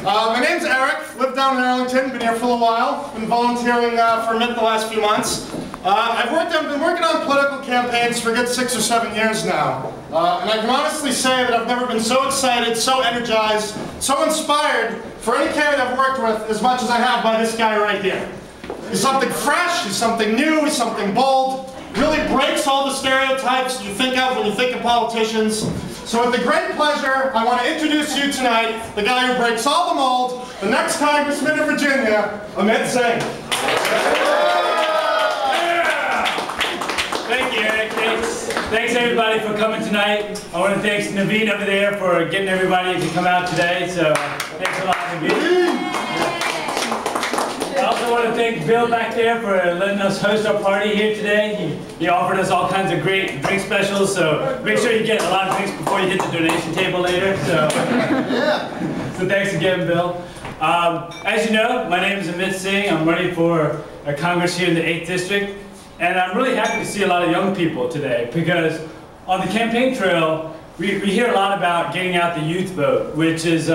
My name's Eric, live down in Arlington, been here for a while, been volunteering for Amit the last few months. I've been working on political campaigns for a good 6 or 7 years now. And I can honestly say that I've never been so excited, so energized, so inspired for any candidate I've worked with as much as I have by this guy right here. He's something fresh, he's something new, he's something bold, really breaks all the stereotypes you think of when you think of politicians. So with the great pleasure, I want to introduce you tonight, the guy who breaks all the mold, the next Congressman of Virginia, Amit Singh. Thank you, Eric. Thanks everybody for coming tonight. I want to thank Naveen over there for getting everybody to come out today. So thanks a lot, Naveen. I also want to thank Bill back there for letting us host our party here today. He offered us all kinds of great drink specials, so make sure you get a lot of drinks before you hit the donation table later. So, so thanks again, Bill. As you know, my name is Amit Singh. I'm running for Congress here in the 8th District. And I'm really happy to see a lot of young people today because on the campaign trail, we hear a lot about getting out the youth vote, which is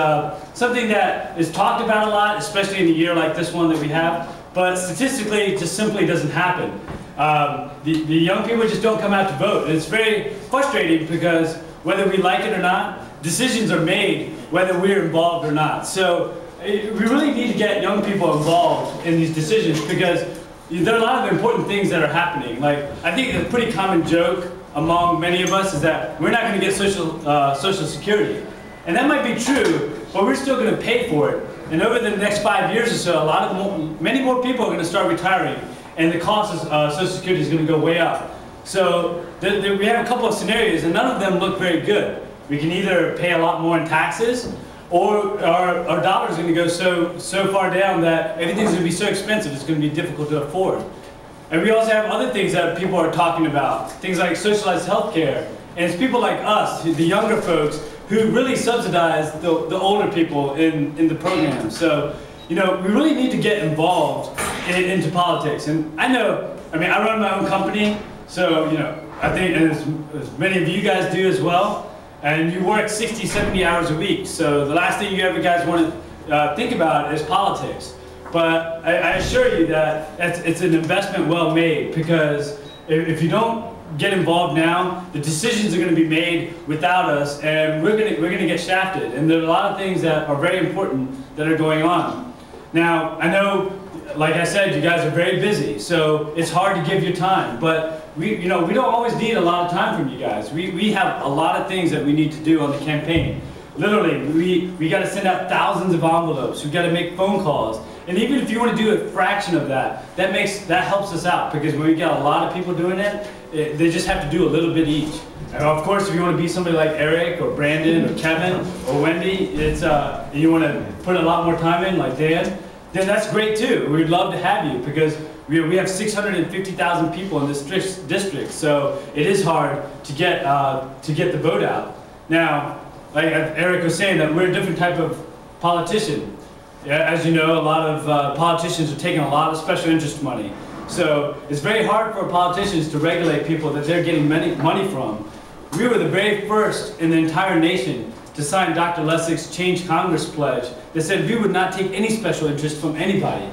something that is talked about a lot, especially in a year like this one that we have, but statistically it just simply doesn't happen. The young people just don't come out to vote. And it's very frustrating because whether we like it or not, decisions are made whether we're involved or not. So we really need to get young people involved in these decisions because there are a lot of important things that are happening. Like, I think a pretty common joke among many of us is that we're not going to get Social Security. And that might be true, but we're still going to pay for it. And over the next 5 years or so, many more people are going to start retiring, and the cost of Social Security is going to go way up. So we have a couple of scenarios, and none of them look very good. We can either pay a lot more in taxes, or our dollar is going to go so far down that everything's going to be so expensive it's going to be difficult to afford. And we also have other things that people are talking about, things like socialized health care. And it's people like us, the younger folks, who really subsidize the older people in the program. So, you know, we really need to get involved into politics. And I run my own company, so, you know, I think, and as many of you guys do as well, and you work 60, 70 hours a week. So the last thing you ever guys want to think about is politics. But I assure you that it's an investment well made because if you don't get involved now, the decisions are going to be made without us, and we're going to get shafted. And there are a lot of things that are very important that are going on. Now, I know, like I said, you guys are very busy, so it's hard to give your time. But we don't always need a lot of time from you guys. We have a lot of things that we need to do on the campaign. Literally, we got to send out thousands of envelopes. We got to make phone calls. And even if you want to do a fraction of that, that helps us out because when we got a lot of people doing it, they just have to do a little bit each. And of course, if you want to be somebody like Eric or Brandon or Kevin or Wendy, you want to put a lot more time in, like Dan, then that's great too. We'd love to have you because we have 650,000 people in this district, so it is hard to get the vote out. Now, like Eric was saying, that we're a different type of politician. Yeah, as you know, a lot of politicians are taking a lot of special interest money. So it's very hard for politicians to regulate people that they're getting money from. We were the very first in the entire nation to sign Dr. Lessig's Change Congress pledge that said we would not take any special interest from anybody.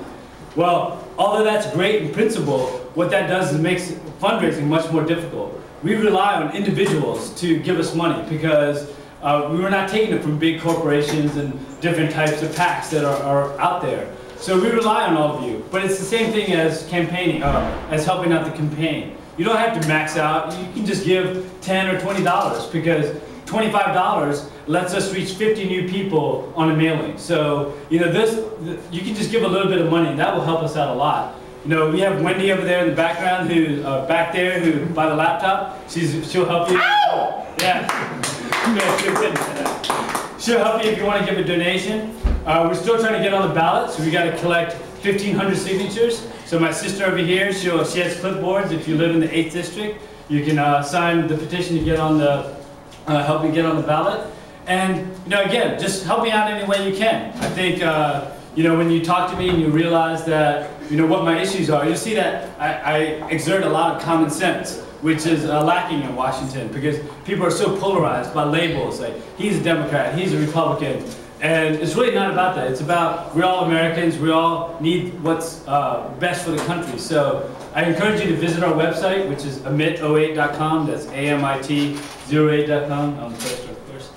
Well, although that's great in principle, what that does is it makes fundraising much more difficult. We rely on individuals to give us money because we were not taking it from big corporations and different types of PACs that are out there. So we rely on all of you. But it's the same thing as campaigning, as helping out the campaign. You don't have to max out. You can just give $10 or $20 because $25 lets us reach 50 new people on a mailing. So, you know, you can just give a little bit of money and that will help us out a lot. You know, we have Wendy over there in the background who, back there, who by the laptop, she'll help you. Ow! Yeah. She'll help you if you want to give a donation. We're still trying to get on the ballot, so we got to collect 1,500 signatures. So my sister over here, she has clipboards. If you live in the 8th District, you can sign the petition to get on the, help me get on the ballot. And, you know, again, just help me out any way you can. I think, you know, when you talk to me and you realize that, you know, what my issues are, you'll see that I exert a lot of common sense, which is lacking in Washington because people are so polarized by labels. Like, he's a Democrat, he's a Republican. And it's really not about that. It's about we're all Americans. We all need what's best for the country. So I encourage you to visit our website, which is amit08.com. That's AMIT08.com. On Facebook, of course.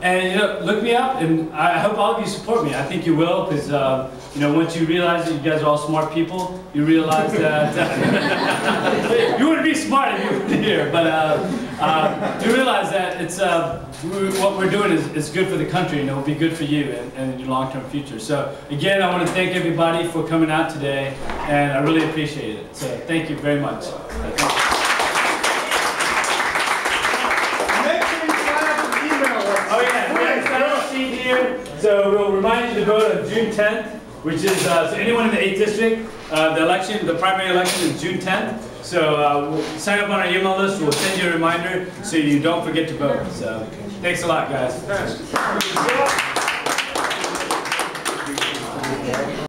And look me up, and I hope all of you support me. I think you will, because once you realize that you guys are all smart people, you realize that you wouldn't be smart if you were here. But you realize that it's what we're doing is good for the country, and it will be good for you and your long-term future. So again, I want to thank everybody for coming out today, and I really appreciate it. So thank you very much. Oh yeah, we have a sign-up sheet here. So we'll remind you to vote on June 10th, which is so anyone in the 8th district. The primary election is June 10th. So we'll sign up on our email list. We'll send you a reminder so you don't forget to vote. So thanks a lot, guys.